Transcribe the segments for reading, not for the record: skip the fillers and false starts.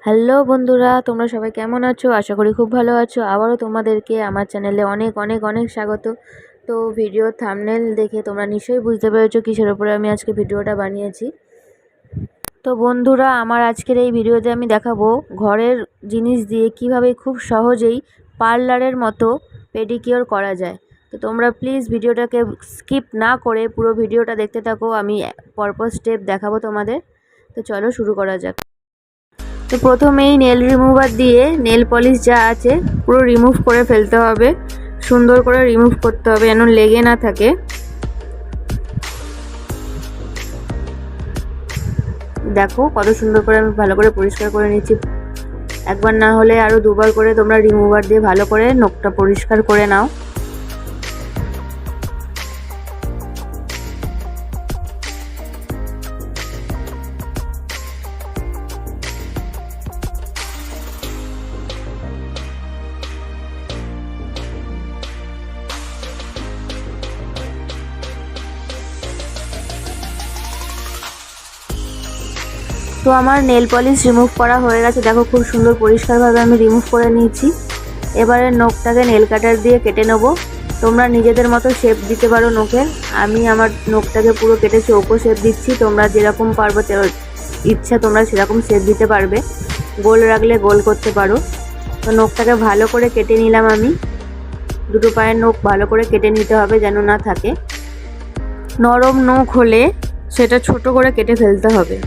Hello বন্ধুরা, তোমরা সবাই কেমন আছো? আশা করি খুব ভালো আছো। আবারও তোমাদেরকে আমার চ্যানেলে অনেক অনেক অনেক স্বাগত। তো ভিডিওর থাম্বনেল দেখে তোমরা নিশ্চয়ই বুঝতে পেরেছো কিসের উপরে আমি আজকে ভিডিওটা বানিয়েছি। তো বন্ধুরা, আমার আজকের এই ভিডিওতে আমি দেখাবো ঘরের জিনিস দিয়ে কিভাবে খুব সহজেই পার্লারের মতো পেডিকিওর করা যায়। তো তোমরা প্লিজ ভিডিওটাকে স্কিপ না করে পুরো ভিডিওটা দেখতে থাকো, আমি পরপর স্টেপ দেখাবো তোমাদের। তো চলো শুরু করা যাক। তো প্রথমেই নেল রিমুভার দিয়ে নেল পলিশ যা আছে পুরো রিমুভ করে ফেলতে হবে, সুন্দর করে রিমুভ করতে হবে যেন লেগে না থাকে। দেখো কত সুন্দর করে আমি ভালো করে পরিষ্কার করে নিচ্ছি। একবার না হলে আরও দুবার করে তোমরা রিমুভার দিয়ে ভালো করে নখটা পরিষ্কার করে নাও। তো আমার নেল পলিশ রিমুভ করা হয়ে গেছে, দেখো খুব সুন্দর পরিষ্কারভাবে আমি রিমুভ করে নিয়েছি। এবারে নখটাকে নেল কাটার দিয়ে কেটে নেবো। তোমরা নিজেদের মতো শেপ দিতে পারো নখের। আমি আমার নখটাকে পুরো কেটে চৌকো শেপ দিচ্ছি, তোমরা যেরকম পারবো ইচ্ছা তোমরা সেরকম শেপ দিতে পারবে। গোল রাখলে গোল করতে পারো। তো নখটাকে ভালো করে কেটে নিলাম আমি। দুটো পায়ের নখ ভালো করে কেটে নিতে হবে যেন না থাকে। নরম নখ হলে সেটা ছোট করে কেটে ফেলতে হবে।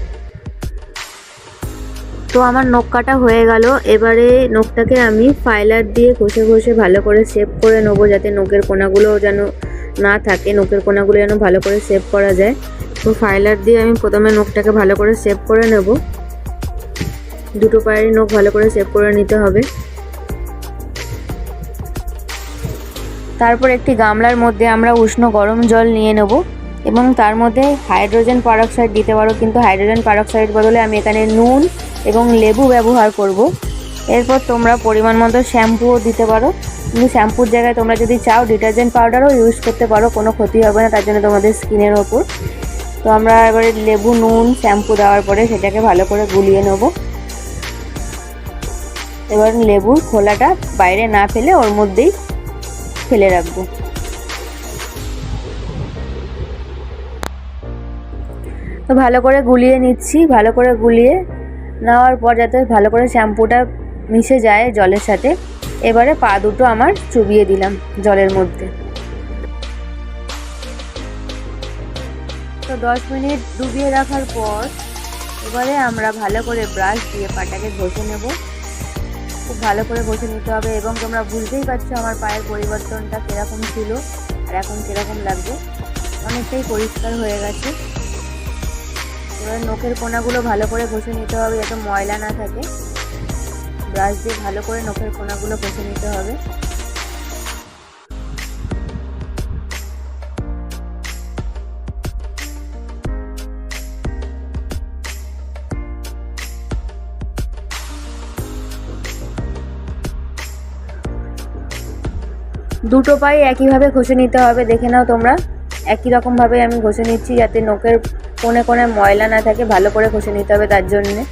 তো আমার নখ কাটা হয়ে গেল। এবারে নখটাকে আমি ফাইলার দিয়ে ঘষে ঘষে ভালো করে শেপ করে নেবো, যাতে নখের কোনাগুলো যেন না থাকে, নখের কোনাগুলো যেন ভালো করে শেপ করা যায়। তো ফাইলার দিয়ে আমি প্রথমে নখটাকে ভালো করে শেপ করে নেব। দুটো পায়ের নখ ভালো করে শেপ করে নিতে হবে। তারপর একটি গামলার মধ্যে আমরা উষ্ণ গরম জল নিয়ে নেব এবং তার মধ্যে হাইড্রোজেন পারক্সাইড দিতে পারো, কিন্তু হাইড্রোজেন পারক্সাইড বদলে আমি এখানে নুন এবং লেবু ব্যবহার করব। এরপর তোমরা পরিমাণ মতো শ্যাম্পুও দিতে পারো, কিন্তু শ্যাম্পুর জায়গায় তোমরা যদি চাও ডিটারজেন্ট পাউডারও ইউজ করতে পারো, কোনো ক্ষতি হবে না তার জন্য তোমাদের স্কিনের ওপর। তো আমরা এবারে লেবু, নুন, শ্যাম্পু দেওয়ার পরে সেটাকে ভালো করে গুলিয়ে নেব। এবার লেবুর খোলাটা বাইরে না ফেলে ওর মধ্যেই ফেলে রাখবো। তো ভালো করে গুলিয়ে নিচ্ছি। ভালো করে গুলিয়ে নেওয়ার পর যাতে ভালো করে শ্যাম্পুটা মিশে যায় জলের সাথে, এবারে পা দুটো আমার চুবিয়ে দিলাম জলের মধ্যে। তো 10 মিনিট ডুবিয়ে রাখার পর এবারে আমরা ভালো করে ব্রাশ দিয়ে পাটাকে ঘষে নেব। খুব ভালো করে ঘষে নিতে হবে এবং তোমরা বুঝতেই পারছো আমার পায়ের পরিবর্তনটা কীরকম ছিল আর এখন কীরকম লাগবে। অনেকটাই পরিষ্কার হয়ে গেছে। এবার নখের কোনাগুলো ভালো করে ঘষে নিতে হবে যাতে ময়লা না থাকে। ব্রাশ দিয়ে ভালো করে নখের কোনাগুলো ঘষে নিতে হবে। দুটো পায়ে একইভাবে ঘষে নিতে হবে, দেখে নাও তোমরা। একই রকমভাবে আমি ঘষে নিচ্ছি যাতে নখের কোণে কোণে ময়লা না থাকে, ভালো করে ঘষে নিতে হবে তার জন্যে।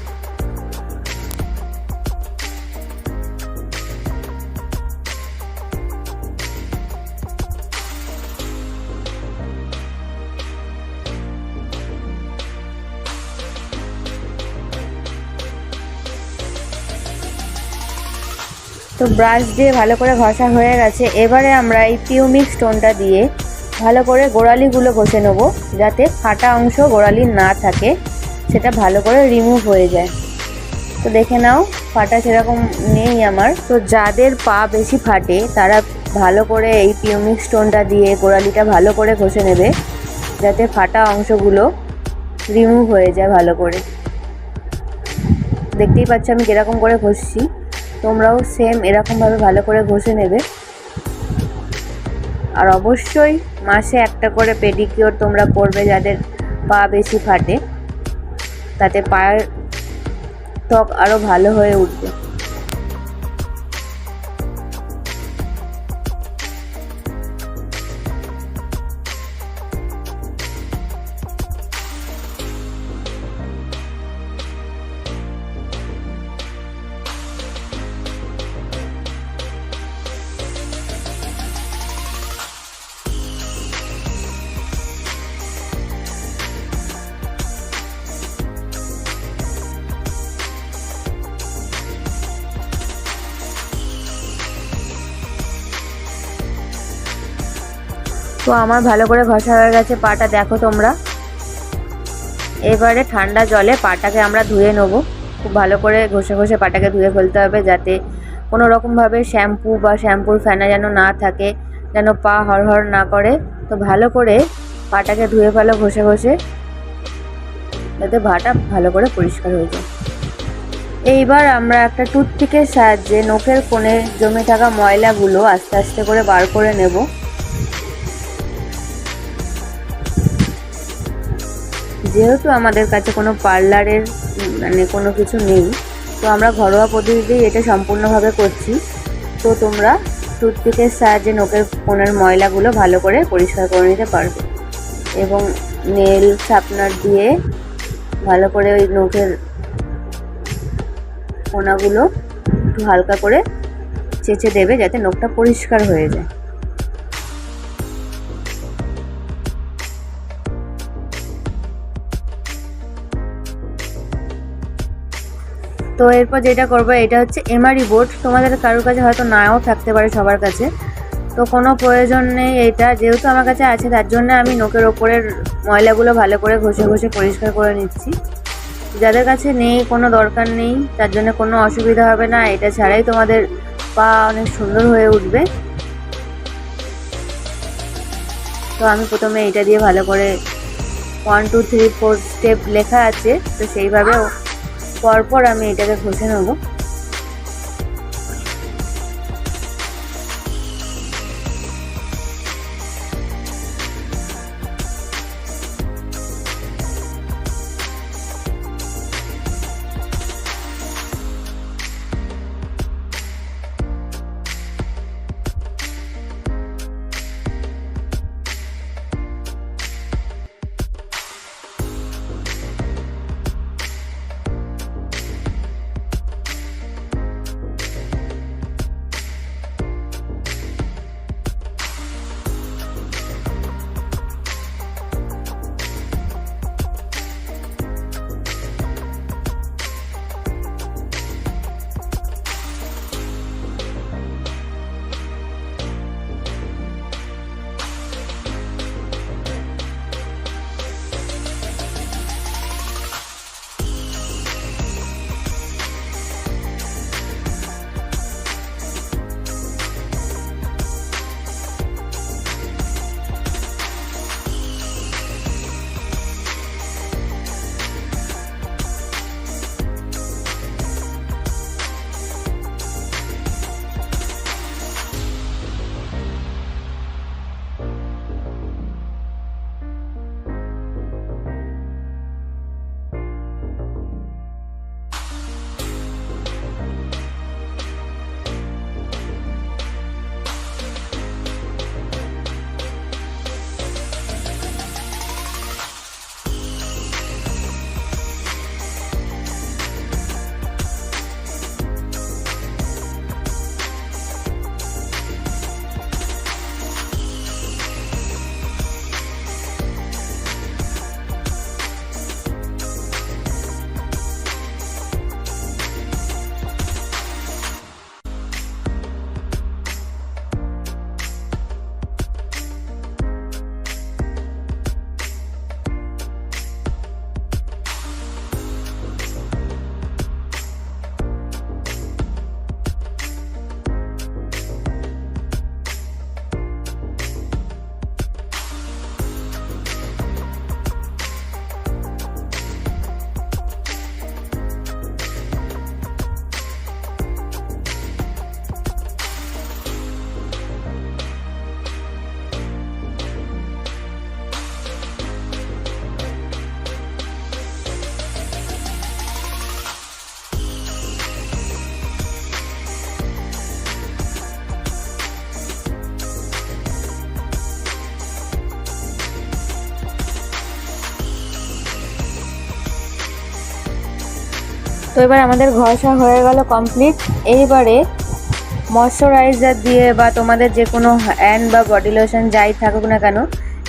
তো ব্রাশ দিয়ে ভালো করে ঘষা হয়ে গেছে। এবারে আমরা এই পিউমিক স্টোনটা দিয়ে ভালো করে গোড়ালিগুলো ঘষে নেব, যাতে ফাটা অংশ গোড়ালি না থাকে, সেটা ভালো করে রিমুভ হয়ে যায়। তো দেখে নাও ফাটা সেরকম নেই আমার। তো যাদের পা বেশি ফাটে তারা ভালো করে এই পিউমিক স্টোনটা দিয়ে গোড়ালিটা ভালো করে ঘষে নেবে, যাতে ফাটা অংশগুলো রিমুভ হয়ে যায় ভালো করে। দেখতেই পাচ্ছ আমি কীরকম করে ঘষছি, তোমরাও সেম এরকমভাবে ভালো করে ঘষে নেবে। আর অবশ্যই মাসে একটা করে পেডিকিওর তোমরা করবে যাদের পা বেশি ফাটে, তাতে পায়ের ত্বক আরও ভালো হয়ে উঠবে। তো আমার ভালো করে ঘষা হয়ে গেছে পাটা, দেখো তোমরা। এবারে ঠান্ডা জলে পাটাকে আমরা ধুয়ে নেবো। খুব ভালো করে ঘষে ঘষে পাটাকে ধুয়ে ফেলতে হবে, যাতে কোনো রকমভাবে শ্যাম্পু বা শ্যাম্পুর ফেনা যেন না থাকে, যেন পা হড়হড় না করে। তো ভালো করে পাটাকে ধুয়ে ফেলো ঘষে ঘষে, যাতে পাটা ভালো করে পরিষ্কার হয়ে যায়। এইবার আমরা একটা টুথপিকের সাহায্যে নখের কোণে জমে থাকা ময়লাগুলো আস্তে আস্তে করে বার করে নেব। যেহেতু আমাদের কাছে কোনো পার্লারের কোনো কিছু নেই, তো আমরা ঘরোয়া পদ্ধতিতেই এটা সম্পূর্ণভাবে করছি। তো তোমরা টুথপিকের সাহায্যে নখের কোণের ময়লাগুলো ভালো করে পরিষ্কার করে নিতে পারবে, এবং নেল শার্পনার দিয়ে ভালো করে ওই নখের কোণাগুলো একটু হালকা করে চেঁচে দেবে, যাতে নখটা পরিষ্কার হয়ে যায়। তো এরপর যেটা করবো, এটা হচ্ছে এমআরই বোর্ড। তোমাদের কারোর কাছে হয়তো নাও থাকতে পারে, সবার কাছে তো কোনো প্রয়োজন নেই। এটা যেহেতু আমার কাছে আছে, তার জন্য আমি নখের ওপরের ময়লাগুলো ভালো করে ঘষে ঘষে পরিষ্কার করে নিচ্ছি। যাদের কাছে নেই, কোনো দরকার নেই, তার জন্য কোনো অসুবিধা হবে না। এটা ছাড়াই তোমাদের পা অনেক সুন্দর হয়ে উঠবে। তো আমি প্রথমে এটা দিয়ে ভালো করে 1 2 3 4 স্টেপ লেখা আছে, তো সেইভাবে পরপর আমি এটাকে ঘষে নেব। তো এবার আমাদের ঘষা হয়ে গেল কমপ্লিট। এইবারে ময়শ্চারাইজার দিয়ে বা তোমাদের যে কোনো হ্যান্ড বা বডি লোশন যাই থাকুক না কেন,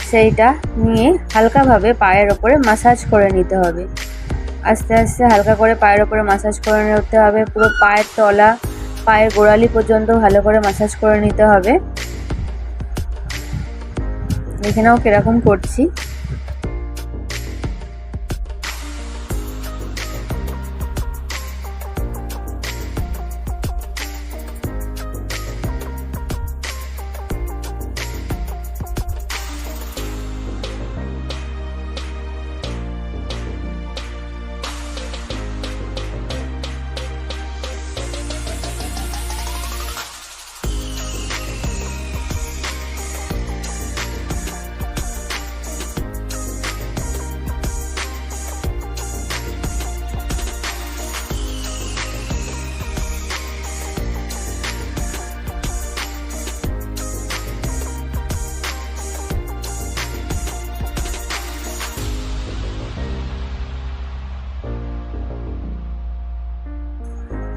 সেইটা নিয়ে হালকাভাবে পায়ের ওপরে মাসাজ করে নিতে হবে। আস্তে আস্তে হালকা করে পায়ের ওপরে মাসাজ করে নিতে হবে, পুরো পায়ের তলা পায়ের গোড়ালি পর্যন্ত ভালো করে মাসাজ করে নিতে হবে। দেখে নাও কিরকম করছি।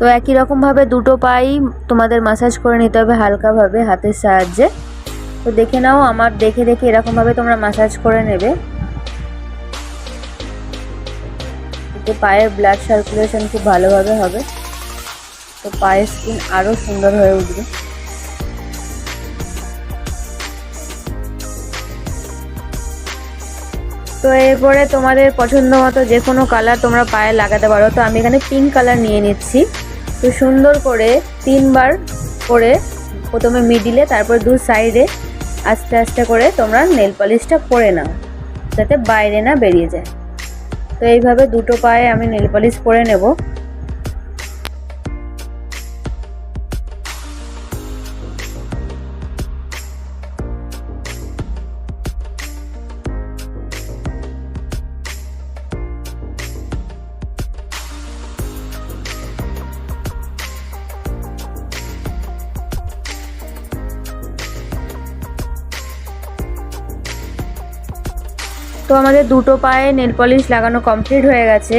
তো একই রকমভাবে দুটো পাই তোমাদের ম্যাসাজ করে নিতে হবে হালকাভাবে হাতের সাহায্যে। তো দেখে নাও, আমার দেখে দেখে এরকমভাবে তোমরা ম্যাসাজ করে নেবে, এতে পায়ের ব্লাড সার্কুলেশন খুব ভালোভাবে হবে, তো পায়ের স্কিন আরও সুন্দর হয়ে উঠবে। তো এরপরে তোমাদের পছন্দ মতো যে কোনো কালার তোমরা পায়ে লাগাতে পারো। তো আমি এখানে পিঙ্ক কালার নিয়ে নিচ্ছি। তো সুন্দর করে 3 বার করে প্রথমে মিডিলে, তারপর 2 সাইডে আস্তে আস্তে করে তোমরা নেল পলিশটা পরে নাও, যাতে বাইরে না বেরিয়ে যায়। তো এইভাবে দুটো পায়ে আমি নেল পলিশ পরে নেব। তো আমাদের দুটো পায়ে নেল পলিশ লাগানো কমপ্লিট হয়ে গেছে।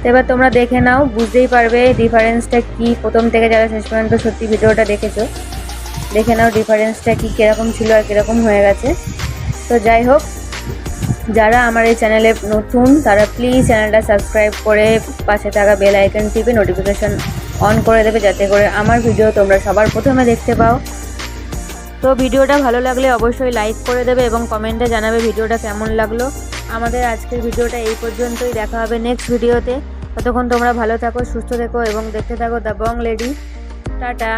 এবার তোমরা দেখে নাও, বুঝতেই পারবে ডিফারেন্সটা কি। প্রথম থেকে যারা শেষ পর্যন্ত সত্যি ভিডিওটা দেখেছো, দেখে নাও ডিফারেন্সটা কি, কীরকম ছিল আর কীরকম হয়ে গেছে। তো যাই হোক, যারা আমার এই চ্যানেলে নতুন তারা প্লিজ চ্যানেলটা সাবস্ক্রাইব করে পাশে থাকা বেল আইকন টিপে নোটিফিকেশন অন করে দেবে, যাতে করে আমার ভিডিও তোমরা সবার প্রথমে দেখতে পাও। তো ভিডিওটা ভালো লাগলে অবশ্যই লাইক করে দেবে এবং কমেন্টে জানাবে ভিডিওটা কেমন লাগলো। আমাদের আজকের ভিডিওটা এই পর্যন্তই, দেখা হবে নেক্সট ভিডিওতে। ততক্ষণ তোমরা ভালো থাকো, সুস্থ থেকো এবং দেখতে থাকো দ্য বং লেডি। টাটা।